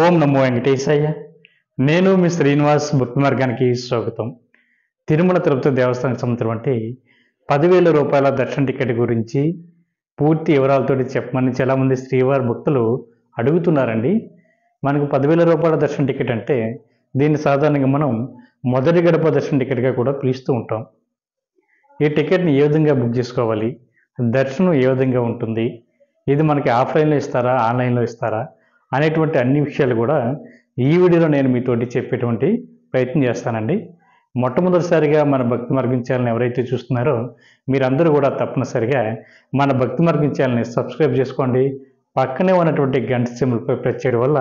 ఓం నమో వెంకటేశయ్య. నేను మీ శ్రీనివాస్ భక్తి మార్గానికి స్వాగతం. తిరుమల తిరుపతి దేవస్థానం సంబంధించినటువంటి 10,000 రూపాయల దర్శన టికెట్ గురించి పూర్తి వివరాలతో చెప్పమని చాలామంది శ్రీవారి భక్తులు అడుగుతున్నారండి. మనకు 10,000 రూపాయల దర్శన టికెట్ అంటే దీన్ని సాధారణంగా మనం మొదటి గడప దర్శన టికెట్గా కూడా పిలుస్తూ ఉంటాం. ఈ టికెట్ని ఏ విధంగా బుక్ చేసుకోవాలి, దర్శనం ఏ విధంగా ఉంటుంది, ఇది మనకి ఆఫ్లైన్లో ఇస్తారా ఆన్లైన్లో ఇస్తారా అనేటువంటి అన్ని విషయాలు కూడా ఈ వీడియోలో నేను మీతోటి చెప్పేటువంటి ప్రయత్నం చేస్తానండి. మొట్టమొదటిసారిగా మన భక్తి మార్గం ఛానల్ని ఎవరైతే చూస్తున్నారో మీరందరూ కూడా తప్పనిసరిగా మన భక్తి మార్గం ఛానల్ని సబ్స్క్రైబ్ చేసుకోండి. పక్కనే ఉన్నటువంటి గంట సింబల్పై ప్రెస్ చేయడం వల్ల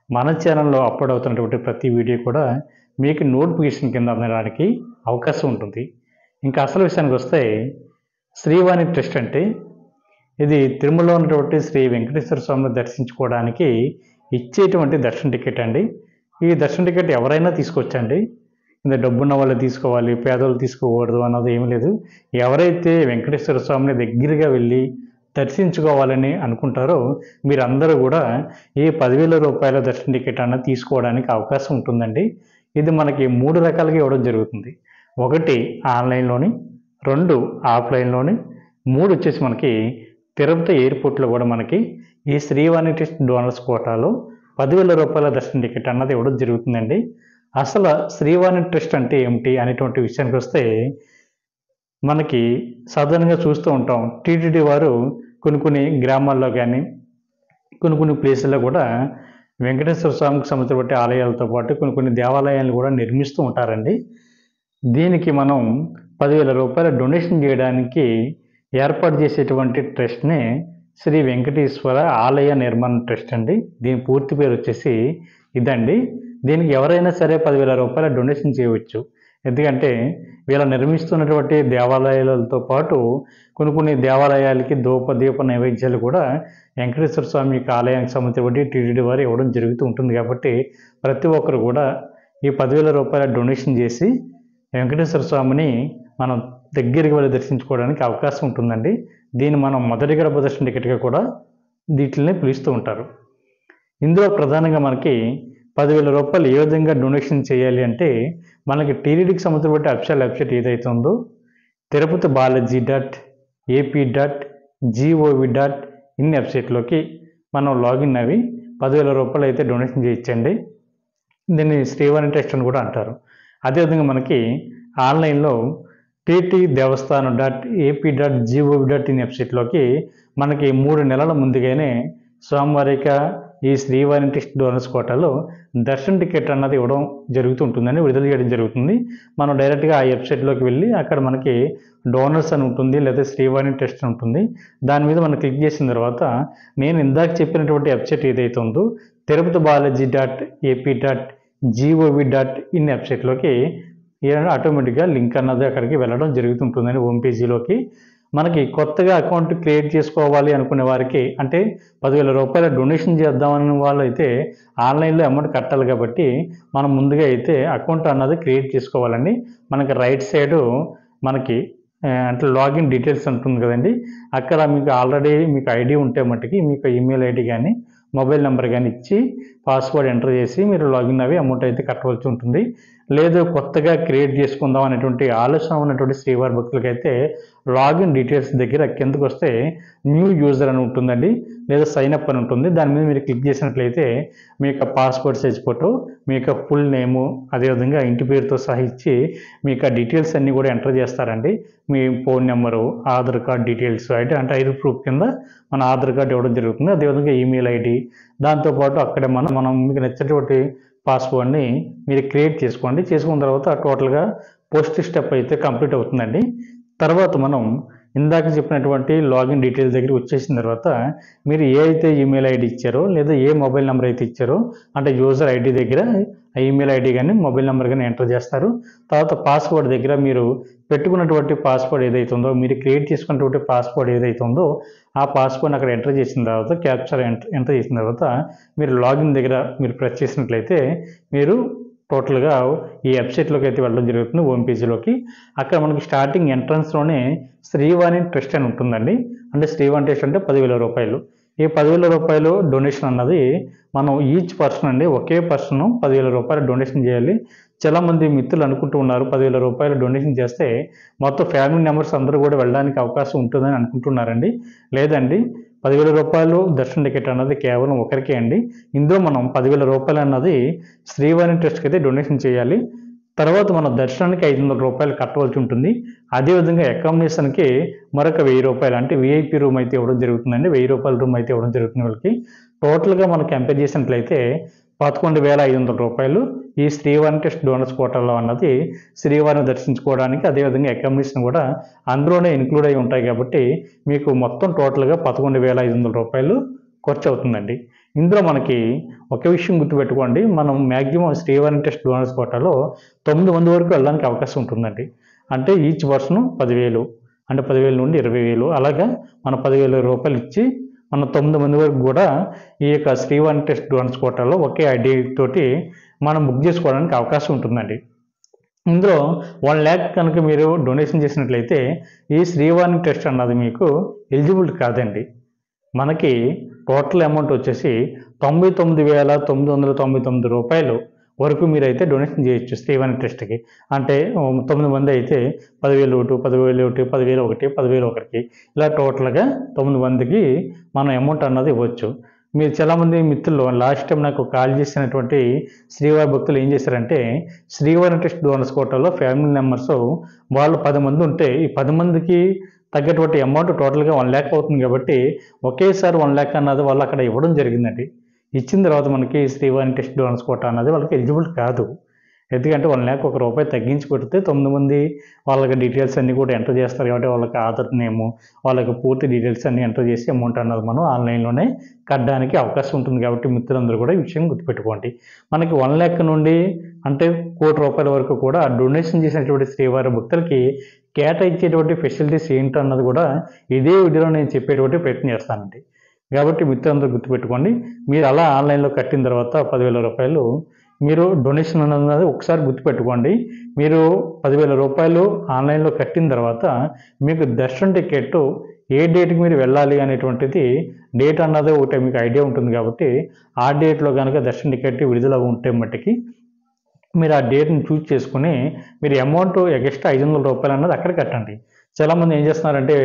మన ఛానల్లో అప్లోడ్ అవుతున్నటువంటి ప్రతి వీడియో కూడా మీకు నోటిఫికేషన్ కింద అందడానికి అవకాశం ఉంటుంది. ఇంకా అసలు విషయానికి వస్తే, శ్రీవాణి ట్రస్ట్ అంటే ఇది తిరుమలలో ఉన్నటువంటి శ్రీ వెంకటేశ్వర స్వామిని దర్శించుకోవడానికి ఇచ్చేటువంటి దర్శన టికెట్ అండి. ఈ దర్శన టికెట్ ఎవరైనా తీసుకోవచ్చండి. ఇంత డబ్బున్న వాళ్ళు తీసుకోవాలి, పేదవాళ్ళు తీసుకోకూడదు అన్నది ఏమీ లేదు. ఎవరైతే వెంకటేశ్వర స్వామిని దగ్గరగా వెళ్ళి దర్శించుకోవాలని అనుకుంటారో మీరందరూ కూడా ఈ 10,000 రూపాయల దర్శన టికెట్ అన్నది తీసుకోవడానికి అవకాశం ఉంటుందండి. ఇది మనకి 3 రకాలుగా ఇవ్వడం జరుగుతుంది. 1 ఆన్లైన్లోని, 2 ఆఫ్లైన్లోని, 3 వచ్చేసి మనకి తిరుపతి ఎయిర్పోర్ట్లో కూడా మనకి ఈ శ్రీవాణి ట్రస్ట్ డోనర్స్ కోటాలో 10,000 రూపాయల దర్శన టికెట్ అన్నది ఇవ్వడం జరుగుతుందండి. అసలు శ్రీవాణి ట్రస్ట్ అంటే ఏమిటి అనేటువంటి విషయానికి వస్తే, మనకి సాధారణంగా చూస్తూ ఉంటాం టీటీడీ వారు కొన్ని గ్రామాల్లో కానీ కొన్ని ప్లేసుల్లో కూడా వెంకటేశ్వర స్వామికి సంబంధించిన ఆలయాలతో పాటు కొన్ని దేవాలయాలు కూడా నిర్మిస్తూ ఉంటారండి. దీనికి మనం 10,000 రూపాయల డొనేషన్ చేయడానికి ఏర్పాటు చేసేటువంటి ట్రస్ట్ని శ్రీ వెంకటేశ్వర ఆలయ నిర్మాణ ట్రస్ట్ అండి. దీని పూర్తి పేరు వచ్చేసి ఇదండి. దీనికి ఎవరైనా సరే 10,000 రూపాయల డొనేషన్ చేయవచ్చు. ఎందుకంటే వీళ్ళ నిర్మిస్తున్నటువంటి దేవాలయాలతో పాటు కొన్ని దేవాలయాలకి దీప నైవేద్యాలు కూడా వెంకటేశ్వర స్వామి యొక్క ఆలయానికి సంబంధించి టీటీడీ వారు ఇవ్వడం జరుగుతూ ఉంటుంది. కాబట్టి ప్రతి ఒక్కరు కూడా ఈ 10,000 రూపాయల డొనేషన్ చేసి వెంకటేశ్వర స్వామిని మనం దగ్గరికి వెళ్ళి దర్శించుకోవడానికి అవకాశం ఉంటుందండి. దీన్ని మనం మొదటి గడప దర్శన టికెట్గా కూడా వీటిని పిలుస్తూ ఉంటారు. ఇందులో ప్రధానంగా మనకి 10,000 రూపాయలు ఏ విధంగా డొనేషన్ చేయాలి అంటే, మనకి టీటీడీకి సంబంధించిన అఫీషియల్ వెబ్సైట్ ఏదైతే ఉందో తిరుపతి బాలాజీ .AP.gov.in వెబ్సైట్లోకి మనం లాగిన్ అవి 10,000 రూపాయలు అయితే డొనేషన్ చేయొచ్చండి. దీన్ని శ్రీవాణి ట్రస్ట్ అని కూడా అంటారు. అదేవిధంగా మనకి ఆన్లైన్లో టీటీ దేవస్థానం .AP.gov.in వెబ్సైట్లోకి మనకి 3 నెలల ముందుగానే స్వామివారిక ఈ శ్రీవాణి ట్రస్ట్ డోనర్స్ కోటాలో దర్శన టికెట్ అన్నది ఇవ్వడం జరుగుతుంటుందని విడుదల చేయడం జరుగుతుంది. మనం డైరెక్ట్గా ఆ వెబ్సైట్లోకి వెళ్ళి అక్కడ మనకి డోనర్స్ అని ఉంటుంది, లేదా శ్రీవాణి ట్రస్ట్ అని ఉంటుంది. దాని మీద మనం క్లిక్ చేసిన తర్వాత నేను ఇందాక చెప్పినటువంటి వెబ్సైట్ ఏదైతే ఉందో తిరుపతి బాలాజీ .AP.gov.in వెబ్సైట్లోకి ఆటోమేటిక్గా లింక్ అన్నది అక్కడికి వెళ్ళడం జరుగుతుంటుందని హోమ్ పేజీలోకి. మనకి కొత్తగా అకౌంట్ క్రియేట్ చేసుకోవాలి అనుకునే వారికి, అంటే 10,000 రూపాయల డొనేషన్ చేద్దామని వాళ్ళు అయితే ఆన్లైన్లో అమౌంట్ కట్టాలి. కాబట్టి మనం ముందుగా అయితే అకౌంట్ అన్నది క్రియేట్ చేసుకోవాలండి. మనకి రైట్ సైడు మనకి అంటే లాగిన్ డీటెయిల్స్ ఉంటుంది కదండి, అక్కడ మీకు ఆల్రెడీ మీకు ఐడి ఉంటే మట్టుకి మీకు ఈమెయిల్ ఐడి కానీ మొబైల్ నెంబర్ కానీ ఇచ్చి పాస్వర్డ్ ఎంటర్ చేసి మీరు లాగిన్ అవి అమౌంట్ అయితే కట్టవలసి ఉంటుంది. లేదు కొత్తగా క్రియేట్ చేసుకుందాం అనేటువంటి ఆలోచన ఉన్నటువంటి శ్రీవారి భక్తులకైతే లాగిన్ డీటెయిల్స్ దగ్గర కిందకు వస్తే న్యూ యూజర్ అని ఉంటుందండి, లేదా సైన్ అప్ అని ఉంటుంది. దాని మీద మీరు క్లిక్ చేసినట్లయితే మీ యొక్క పాస్పోర్ట్ సైజ్ ఫోటో, మీ యొక్క ఫుల్ నేము, అదేవిధంగా ఇంటి పేరుతో సహా ఇచ్చి మీ యొక్క డీటెయిల్స్ అన్నీ కూడా ఎంటర్ చేస్తారండి. మీ phone number, Aadhaar card details అంటే ఐడి ప్రూఫ్ కింద మన ఆధార్ కార్డు ఇవ్వడం జరుగుతుంది. అదేవిధంగా ఈమెయిల్ ఐడి, దాంతోపాటు అక్కడే మనం మీకు నచ్చినటువంటి పాస్వర్డ్ని మీరు క్రియేట్ చేసుకోండి. చేసుకున్న తర్వాత టోటల్గా పోస్ట్ స్టెప్ అయితే కంప్లీట్ అవుతుందండి. తర్వాత మనం ఇందాక చెప్పినటువంటి లాగిన్ డీటెయిల్స్ దగ్గరికి వచ్చేసిన తర్వాత మీరు ఏ అయితే ఈమెయిల్ ఐడి ఇచ్చారో, లేదా ఏ మొబైల్ నెంబర్ అయితే ఇచ్చారో, అంటే యూజర్ ఐడి దగ్గర ఆ ఈమెయిల్ ఐడి కానీ మొబైల్ నెంబర్ కానీ ఎంటర్ చేస్తారు. తర్వాత పాస్వర్డ్ దగ్గర మీరు పెట్టుకున్నటువంటి పాస్వర్డ్ ఏదైతే ఉందో, మీరు క్రియేట్ చేసుకున్నటువంటి పాస్వర్డ్ ఏదైతే ఉందో ఆ పాస్వర్డ్ని అక్కడ ఎంటర్ చేసిన తర్వాత క్యాప్చర్ ఎంటర్ చేసిన తర్వాత మీరు లాగిన్ దగ్గర మీరు ప్రెస్ చేసినట్లయితే మీరు టోటల్గా ఈ వెబ్సైట్లోకి అయితే వెళ్ళడం జరుగుతుంది, హోమ్ పేజీలోకి. అక్కడ మనకి స్టార్టింగ్ ఎంట్రన్స్లోనే శ్రీవాణి ట్రస్ట్ అని ఉంటుందండి. అంటే శ్రీవాణి ట్రస్ట్ అంటే 10,000 రూపాయలు. ఈ 10,000 రూపాయలు డొనేషన్ అన్నది మనం ఈచ్ పర్సన్ అండి, ఒకే పర్సన్ 10,000 రూపాయలు డొనేషన్ చేయాలి. చాలామంది మిత్రులు అనుకుంటూ ఉన్నారు 10,000 రూపాయలు డొనేషన్ చేస్తే మొత్తం ఫ్యామిలీ మెంబర్స్ అందరూ కూడా వెళ్ళడానికి అవకాశం ఉంటుందని అనుకుంటున్నారండి. లేదండి, 10,000 రూపాయలు దర్శన టికెట్ అన్నది కేవలం ఒకరికే అండి. ఇందులో మనం 10,000 రూపాయలు అన్నది శ్రీవాణి ట్రస్ట్కి అయితే డొనేషన్ చేయాలి. తర్వాత మన దర్శనానికి 500 రూపాయలు కట్టవలసి ఉంటుంది. అదేవిధంగా అకామిడేషన్కి మరొక 1000 రూపాయలు, అంటే విఐపి రూమ్ అయితే ఇవ్వడం జరుగుతుందండి. 1000 రూపాయల రూమ్ అయితే ఇవ్వడం జరుగుతుంది వాళ్ళకి. టోటల్గా మనం కంపేర్ చేసినట్లయితే 11,500 రూపాయలు ఈ శ్రీవాణి ట్రస్ట్ డోనర్స్ కోటాలో అన్నది శ్రీవారిని దర్శించుకోవడానికి, అదేవిధంగా అకామిడేషన్ కూడా అందులోనే ఇంక్లూడ్ అయి ఉంటాయి కాబట్టి మీకు మొత్తం టోటల్గా 11,500 రూపాయలు ఖర్చు అవుతుందండి. ఇందులో మనకి ఒక విషయం గుర్తుపెట్టుకోండి, మనం మ్యాక్సిమం శ్రీవాణి ట్రస్ట్ డోనర్స్ కోటాలో 9 మంది వరకు వెళ్ళడానికి అవకాశం ఉంటుందండి. అంటే ఈచ్ పర్సన్ 10,000, అంటే 10,000 నుండి 20,000, అలాగా మనం 10,000 రూపాయలు ఇచ్చి మనం 9 మంది వరకు కూడా ఈ యొక్క శ్రీవాణి ట్రస్ట్ డోనర్స్ కోటాలో ఒకే ఐడి తోటి మనం బుక్ చేసుకోవడానికి అవకాశం ఉంటుందండి. ఇందులో 1 lakh కనుక మీరు డొనేషన్ చేసినట్లయితే ఈ శ్రీవాణి ట్రస్ట్ అన్నది మీకు ఎలిజిబుల్ కాదండి. మనకి టోటల్ అమౌంట్ వచ్చేసి 99,999 రూపాయలు వరకు మీరైతే డొనేషన్ చేయొచ్చు శ్రీవాణి ట్రస్ట్కి. అంటే 9 మంది అయితే 10,000 ఒకటి, 10,000 ఒకటి, 10,000 ఒకటి, 10,000 ఒకరికి, ఇలా టోటల్గా 9 మందికి మనం అమౌంట్ అన్నది ఇవ్వచ్చు. మీరు చాలామంది మిత్రులు లాస్ట్ టైం నాకు కాల్ చేసినటువంటి శ్రీవారి భక్తులు ఏం చేశారంటే, శ్రీవారి ట్రస్ట్ డోనర్స్ కోటాలో ఫ్యామిలీ మెంబర్స్ వాళ్ళు 10 మంది ఉంటే ఈ 10 మందికి తగ్గటువంటి అమౌంట్ టోటల్గా 1 lakh అవుతుంది కాబట్టి ఒకేసారి 1 lakh అన్నది వాళ్ళు అక్కడ ఇవ్వడం జరిగిందండి. ఇచ్చిన తర్వాత మనకి శ్రీవాణి ట్రస్ట్ డోనర్స్ కోటా అన్నది వాళ్ళకి ఎలిజిబుల్ కాదు. ఎందుకంటే 1 lakh ₹1 తగ్గించి కొడితే 9 మంది వాళ్ళకి డీటెయిల్స్ అన్నీ కూడా ఎంటర్ చేస్తారు కాబట్టి వాళ్ళకి ఆధార్ నేము, వాళ్ళకి పూర్తి డీటెయిల్స్ అన్నీ ఎంటర్ చేసి అమౌంట్ అన్నది మనం ఆన్లైన్లోనే కట్టడానికి అవకాశం ఉంటుంది. కాబట్టి మిత్రులందరూ కూడా ఈ విషయం గుర్తుపెట్టుకోండి. మనకి 1 lakh నుండి అంటే ₹1,00,00,000 వరకు కూడా డొనేషన్ చేసినటువంటి శ్రీవారి భక్తులకి కేటాయించేటువంటి ఫెసిలిటీస్ ఏంటన్నది కూడా ఇదే వీడియోలో నేను చెప్పేటువంటి ప్రయత్నం చేస్తానండి. కాబట్టి మిత్రులందరూ గుర్తుపెట్టుకోండి. మీరు అలా ఆన్లైన్లో కట్టిన తర్వాత 10,000 రూపాయలు మీరు డొనేషన్ అన్నది ఒకసారి గుర్తుపెట్టుకోండి. మీరు 10,000 రూపాయలు ఆన్లైన్లో కట్టిన తర్వాత మీకు దర్శనం టికెట్ ఏ డేట్కి మీరు వెళ్ళాలి అనేటువంటిది డేట్ అన్నది ఒకటి మీకు ఐడియా ఉంటుంది కాబట్టి ఆ డేట్లో కనుక దర్శనం టికెట్ విడుదల ఉంటే మట్టికి మీరు ఆ డేట్ని చూజ్ చేసుకుని మీరు అమౌంట్ ఎక్స్ట్రా 500 రూపాయలు అన్నది అక్కడ కట్టండి. చాలామంది ఏం చేస్తున్నారంటే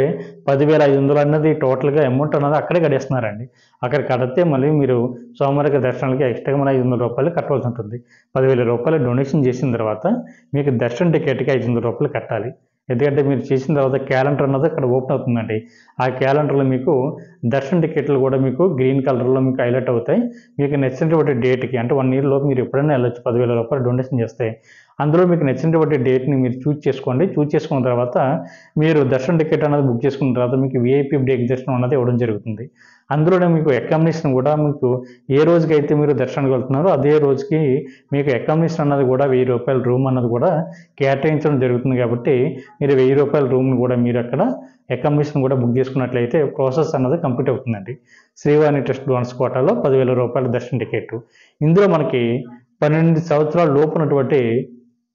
10,500 అన్నది టోటల్గా అమౌంట్ అన్నది అక్కడే కట్టేస్తున్నారండి. అక్కడ కడితే మళ్ళీ మీరు సోమవారికి దర్శనాలకి ఎక్స్ట్రాగా మన 500 రూపాయలు కట్టవలసి ఉంటుంది. 10,000 రూపాయలు డొనేషన్ చేసిన తర్వాత మీకు దర్శనం టికెట్కి 500 రూపాయలు కట్టాలి. ఎందుకంటే మీరు చేసిన తర్వాత క్యాలెండర్ అన్నది అక్కడ ఓపెన్ అవుతుందండి. ఆ క్యాలెండర్లో మీకు దర్శనం టికెట్లు కూడా మీకు గ్రీన్ కలర్లో మీకు హైలైట్ అవుతాయి. మీకు నచ్చినటువంటి డేట్కి అంటే 1 year లోపు మీరు ఎప్పుడైనా వెళ్ళొచ్చు 10,000 రూపాయలు డొనేషన్ చేస్తే. అందులో మీకు నచ్చినటువంటి డేట్ని మీరు చూజ్ చేసుకోండి. చూజ్ చేసుకున్న తర్వాత మీరు దర్శనం టికెట్ అనేది బుక్ చేసుకున్న తర్వాత మీకు విఐపి బ్రేక్ దర్శనం అన్నది ఇవ్వడం జరుగుతుంది. అందులోనే మీకు అకామిడేషన్ కూడా మీకు ఏ రోజుకైతే మీరు దర్శనానికి వెళ్తున్నారో అదే రోజుకి మీకు అకామిడేషన్ అన్నది కూడా 1000 రూపాయల రూమ్ అన్నది కూడా కేటాయించడం జరుగుతుంది. కాబట్టి మీరు 1000 రూపాయల రూమ్ని కూడా మీరు అక్కడ అకామిడేషన్ కూడా బుక్ చేసుకున్నట్లయితే ప్రాసెస్ అన్నది కంప్లీట్ అవుతుందండి. శ్రీవాణి ట్రస్ట్ డోనర్స్ కోటాలో 10,000 రూపాయల దర్శన టికెట్. ఇందులో మనకి 12 సంవత్సరాల లోపు ఉన్నటువంటి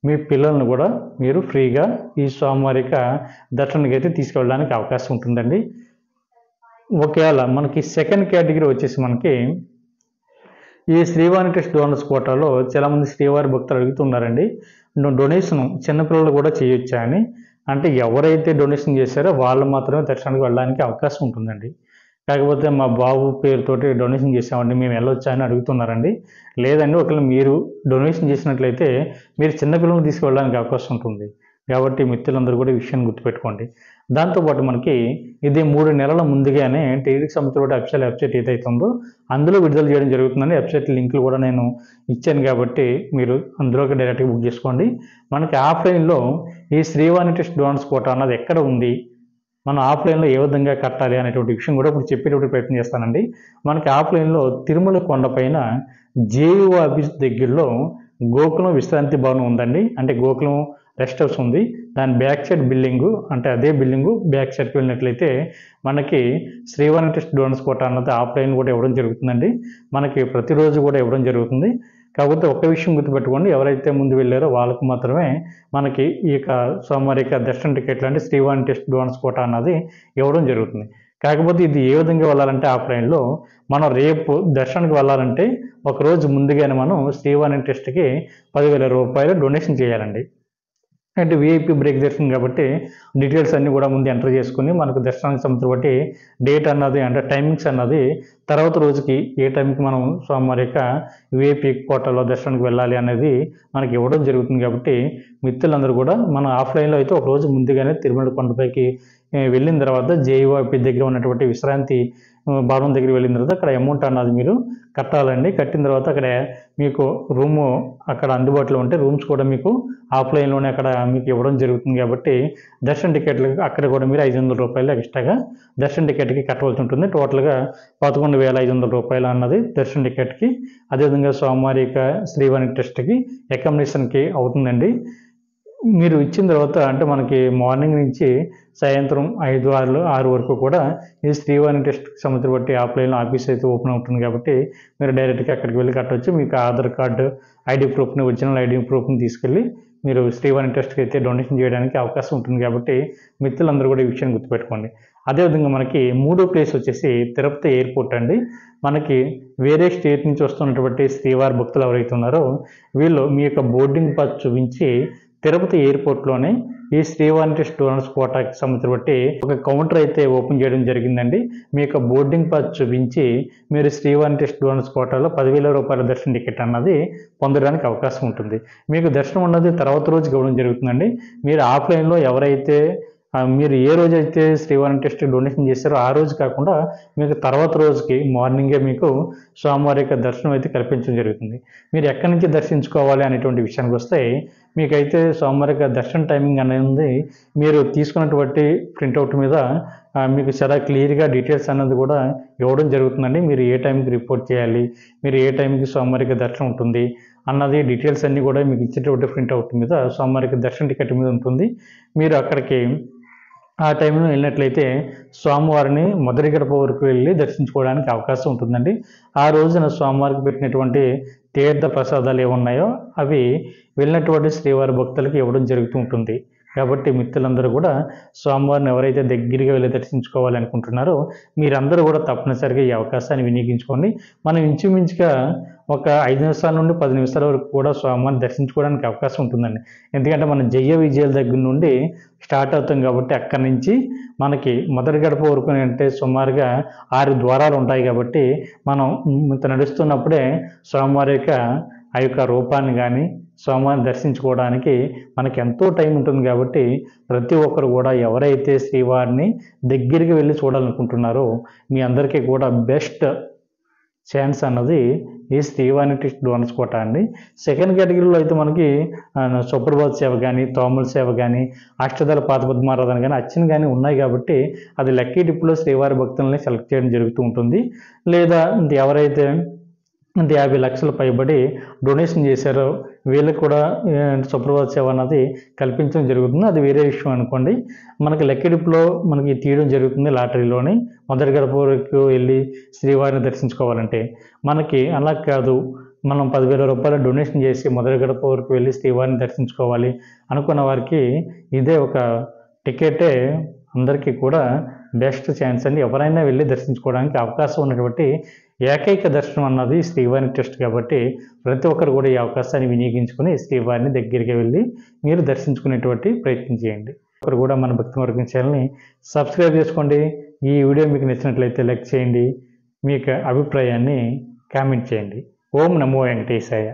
మీ పిల్లలను కూడా మీరు ఫ్రీగా ఈ స్వామివారిక దర్శనానికి అయితే తీసుకెళ్ళడానికి అవకాశం ఉంటుందండి. ఒకవేళ మనకి సెకండ్ కేటగిరీ వచ్చేసి మనకి ఈ శ్రీవాణి ట్రస్ట్ డోనర్స్ కోటాలో చాలామంది శ్రీవారి భక్తులు అడుగుతున్నారండి, డొనేషన్ చిన్నపిల్లలు కూడా చేయొచ్చా అని. అంటే ఎవరైతే డొనేషన్ చేశారో వాళ్ళు మాత్రమే దర్శనానికి వెళ్ళడానికి అవకాశం ఉంటుందండి. కాకపోతే మా బాబు పేరుతోటి డొనేషన్ చేసామండి మేము వెళ్ళొచ్చా అని అడుగుతున్నారండి. లేదండి, ఒకవేళ మీరు డొనేషన్ చేసినట్లయితే మీరు చిన్నపిల్లలను తీసుకువెళ్ళడానికి అవకాశం ఉంటుంది. కాబట్టి మిత్రులందరూ కూడా ఈ విషయాన్ని గుర్తుపెట్టుకోండి. దాంతోపాటు మనకి ఇది 3 నెలల ముందుగానే టీడీకి సంబంధించిన అఫీషియల్ వెబ్సైట్ ఏదైతే ఉందో అందులో విడుదల చేయడం జరుగుతుందని వెబ్సైట్ లింకులు కూడా నేను ఇచ్చాను కాబట్టి మీరు అందులోకి డైరెక్ట్గా బుక్ చేసుకోండి. మనకి ఆఫ్లైన్లో ఈ శ్రీవాణి ట్రస్ట్ డోనర్స్ కోటా అన్నది ఎక్కడ ఉంది, మనం ఆఫ్లైన్లో ఏ విధంగా కట్టాలి అనేటువంటి విషయం కూడా ఇప్పుడు చెప్పేటువంటి ప్రయత్నం చేస్తానండి. మనకి ఆఫ్లైన్లో తిరుమల కొండపైన జేయూ ఆఫీస్ దగ్గరలో గోకులం విశ్రాంతి భవనం ఉందండి. అంటే గోకులం రెస్ట్ హౌస్ ఉంది. దాని బ్యాక్ సైడ్ బిల్డింగు, అంటే అదే బిల్డింగు బ్యాక్ సైడ్కి వెళ్ళినట్లయితే మనకి శ్రీవాణి ట్రస్ట్ డోనర్స్ కోటా అన్నది ఆఫ్లైన్ కూడా ఇవ్వడం జరుగుతుందండి. మనకి ప్రతిరోజు కూడా ఇవ్వడం జరుగుతుంది. కాకపోతే ఒక విషయం గుర్తుపెట్టుకోండి, ఎవరైతే ముందు వెళ్ళారో వాళ్ళకు మాత్రమే మనకి ఈ యొక్క సోమవారిక దర్శన టికెట్లు అంటే శ్రీవాణి ట్రస్ట్ డోనర్స్ కోటా అన్నది ఇవ్వడం జరుగుతుంది. కాకపోతే ఇది ఏ విధంగా వెళ్ళాలంటే ఆఫ్లైన్లో మనం రేపు దర్శనానికి వెళ్ళాలంటే ఒకరోజు ముందుగానే మనం శ్రీవాణి ట్రస్ట్కి 10,000 రూపాయలు డొనేషన్ చేయాలండి. అంటే విఐపి బ్రేక్ దర్శనం కాబట్టి డీటెయిల్స్ అన్నీ కూడా ముందు ఎంటర్ చేసుకుని మనకు దర్శనానికి సంబంధించి బట్టి డేట్ అన్నది అంటే టైమింగ్స్ అన్నది తర్వాత రోజుకి ఏ టైంకి మనం స్వామివారి యొక్క విఐపి కోటలో దర్శనానికి వెళ్ళాలి అనేది మనకి ఇవ్వడం జరుగుతుంది. కాబట్టి మిత్రులందరూ కూడా మనం ఆఫ్లైన్లో అయితే ఒక రోజు ముందుగానే తిరుమల కొండపైకి వెళ్ళిన తర్వాత జేఈఓపి దగ్గర ఉన్నటువంటి విశ్రాంతి భవనం దగ్గర వెళ్ళిన తర్వాత అక్కడ అమౌంట్ అన్నది మీరు కట్టాలండి. కట్టిన తర్వాత అక్కడ మీకు రూము అక్కడ అందుబాటులో ఉంటే రూమ్స్ కూడా మీకు ఆఫ్లైన్లోనే అక్కడ మీకు ఇవ్వడం జరుగుతుంది. కాబట్టి దర్శన టికెట్లకు అక్కడ కూడా మీరు 500 రూపాయలు ఎక్స్ట్రాగా దర్శన టికెట్కి కట్టవలసి ఉంటుంది. టోటల్గా 11,500 రూపాయలు అన్నది దర్శన టికెట్కి. అదేవిధంగా స్వామివారి యొక్క శ్రీవాణి ట్రస్ట్కి అకామిడేషన్కి అవుతుందండి. మీరు ఇచ్చిన తర్వాత అంటే మనకి మార్నింగ్ నుంచి సాయంత్రం 5, 6 వరకు కూడా ఈ శ్రీవాణి ట్రస్ట్కి సంబంధించి బట్టి ఆఫ్లైన్లో ఆఫీస్ అయితే ఓపెన్ అవుతుంది. కాబట్టి మీరు డైరెక్ట్గా అక్కడికి వెళ్ళి కట్టవచ్చు. మీకు ఆధార్ కార్డు, ఐడి ప్రూఫ్ని, ఒరిజినల్ ఐడి ప్రూఫ్ని తీసుకెళ్ళి మీరు శ్రీవాణి ట్రస్ట్కి అయితే డొనేషన్ చేయడానికి అవకాశం ఉంటుంది. కాబట్టి మిత్రులందరూ కూడా ఈ విషయాన్ని గుర్తుపెట్టుకోండి. అదేవిధంగా మనకి మూడో ప్లేస్ వచ్చేసి తిరుపతి ఎయిర్పోర్ట్ అండి. మనకి వేరే స్టేట్ నుంచి వస్తున్నటువంటి శ్రీవారి భక్తులు ఎవరైతే ఉన్నారో వీళ్ళు మీ యొక్క బోర్డింగ్ పాస్ చూపించి తిరుపతి ఎయిర్పోర్ట్లోనే ఈ శ్రీవాణి ట్రస్ట్ డోనర్స్ కోటాకి సంబంధించి బట్టి ఒక కౌంటర్ అయితే ఓపెన్ చేయడం జరిగిందండి. మీ యొక్క బోర్డింగ్ పాస్ చూపించి మీరు శ్రీవాణి ట్రస్ట్ డోనర్స్ కోటాలో 10,000 రూపాయల దర్శన టికెట్ అన్నది పొందడానికి అవకాశం ఉంటుంది. మీకు దర్శనం అన్నది తర్వాత రోజు ఇవ్వడం జరుగుతుందండి. మీరు ఆఫ్లైన్లో ఎవరైతే మీరు ఏ రోజైతే శ్రీవాణి ట్రస్ట్ డొనేషన్ చేశారో ఆ రోజు కాకుండా మీకు తర్వాత రోజుకి మార్నింగే మీకు స్వామివారి యొక్క దర్శనం అయితే కల్పించడం జరుగుతుంది. మీరు ఎక్కడి నుంచి దర్శించుకోవాలి అనేటువంటి విషయానికి వస్తే మీకైతే స్వామివారి యొక్క దర్శన టైమింగ్ అనేది మీరు తీసుకున్నటువంటి ప్రింట్అవుట్ మీద మీకు చాలా క్లియర్గా డీటెయిల్స్ అన్నది కూడా ఇవ్వడం జరుగుతుందండి. మీరు ఏ టైంకి రిపోర్ట్ చేయాలి, మీరు ఏ టైంకి స్వామివారి యొక్క దర్శనం ఉంటుంది అన్నది డీటెయిల్స్ అన్నీ కూడా మీకు ఇచ్చేటువంటి ప్రింట్అవుట్ మీద స్వామివారి యొక్క దర్శన టికెట్ మీద ఉంటుంది. మీరు అక్కడికి ఆ టైంలో వెళ్ళినట్లయితే స్వామివారిని మొదటి గడప వరకు వెళ్ళి దర్శించుకోవడానికి అవకాశం ఉంటుందండి. ఆ రోజున స్వామివారికి పెట్టినటువంటి తీర్థ ప్రసాదాలు ఏమున్నాయో అవి వెళ్ళినటువంటి శ్రీవారి భక్తులకు ఇవ్వడం జరుగుతూ ఉంటుంది. కాబట్టి మిత్రులందరూ కూడా స్వామివారిని ఎవరైతే దగ్గరగా వెళ్ళి దర్శించుకోవాలి అనుకుంటున్నారో మీరందరూ కూడా తప్పనిసరిగా ఈ అవకాశాన్ని వినియోగించుకోండి. మనం ఇంచుమించుగా ఒక 5 నిమిషాల నుండి 10 నిమిషాల వరకు కూడా స్వామివారిని దర్శించుకోవడానికి అవకాశం ఉంటుందండి. ఎందుకంటే మనం జయ విజయాల దగ్గర నుండి స్టార్ట్ అవుతాం కాబట్టి అక్కడి నుంచి మనకి మొదటి గడప వరకు అంటే సుమారుగా 6 ద్వారాలు ఉంటాయి. కాబట్టి మనం నడుస్తున్నప్పుడే స్వామివారి యొక్క ఆ యొక్క రూపాన్ని కానీ స్వామివారిని దర్శించుకోవడానికి మనకి ఎంతో టైం ఉంటుంది. కాబట్టి ప్రతి ఒక్కరు కూడా ఎవరైతే శ్రీవారిని దగ్గరికి వెళ్ళి చూడాలనుకుంటున్నారో మీ అందరికీ కూడా బెస్ట్ ఛాన్స్ అన్నది ఈ శ్రీవాణి ట్రస్ట్ డోనర్స్ కోట అండి. సెకండ్ కేటగిరీలో అయితే మనకి సుప్రభాత సేవ కానీ, తోముల సేవ కానీ, అష్టదళ పాదపద్మారాధన కానీ, అర్చన కానీ ఉన్నాయి. కాబట్టి అది లక్కీ డిప్లో శ్రీవారి భక్తులని సెలెక్ట్ చేయడం జరుగుతూ ఉంటుంది. లేదా ఎవరైతే 50 లక్షల పైబడి డొనేషన్ చేశారో వీళ్ళకి కూడా సుప్రభాత సేవ అన్నది కల్పించడం జరుగుతుంది. అది వేరే విషయం అనుకోండి. మనకి లక్కీ డిప్లో మనకి తీయడం జరుగుతుంది లాటరీలోని. మొదటి గడప వరకు వెళ్ళి శ్రీవారిని దర్శించుకోవాలంటే మనకి అలా కాదు, మనం 10,000 రూపాయలు డొనేషన్ చేసి మొదటి గడప వరకు వెళ్ళి శ్రీవారిని దర్శించుకోవాలి అనుకున్న వారికి ఇదే ఒక టికెటే అందరికీ కూడా బెస్ట్ ఛాన్స్ అండి. ఎవరైనా వెళ్ళి దర్శించుకోవడానికి అవకాశం ఉన్నటువంటి ఏకైక దర్శనం అన్నది శ్రీవాణి ట్రస్ట్. కాబట్టి ప్రతి ఒక్కరు కూడా ఈ అవకాశాన్ని వినియోగించుకొని శ్రీవారిని దగ్గరికి వెళ్ళి మీరు దర్శించుకునేటువంటి ప్రయత్నం చేయండి. ఒకరు కూడా మన భక్తి మార్గం ఛానల్ని సబ్స్క్రైబ్ చేసుకోండి. ఈ వీడియో మీకు నచ్చినట్లయితే లైక్ చేయండి. మీ యొక్క అభిప్రాయాన్ని కామెంట్ చేయండి. ఓం నమో వెంకటేశాయ.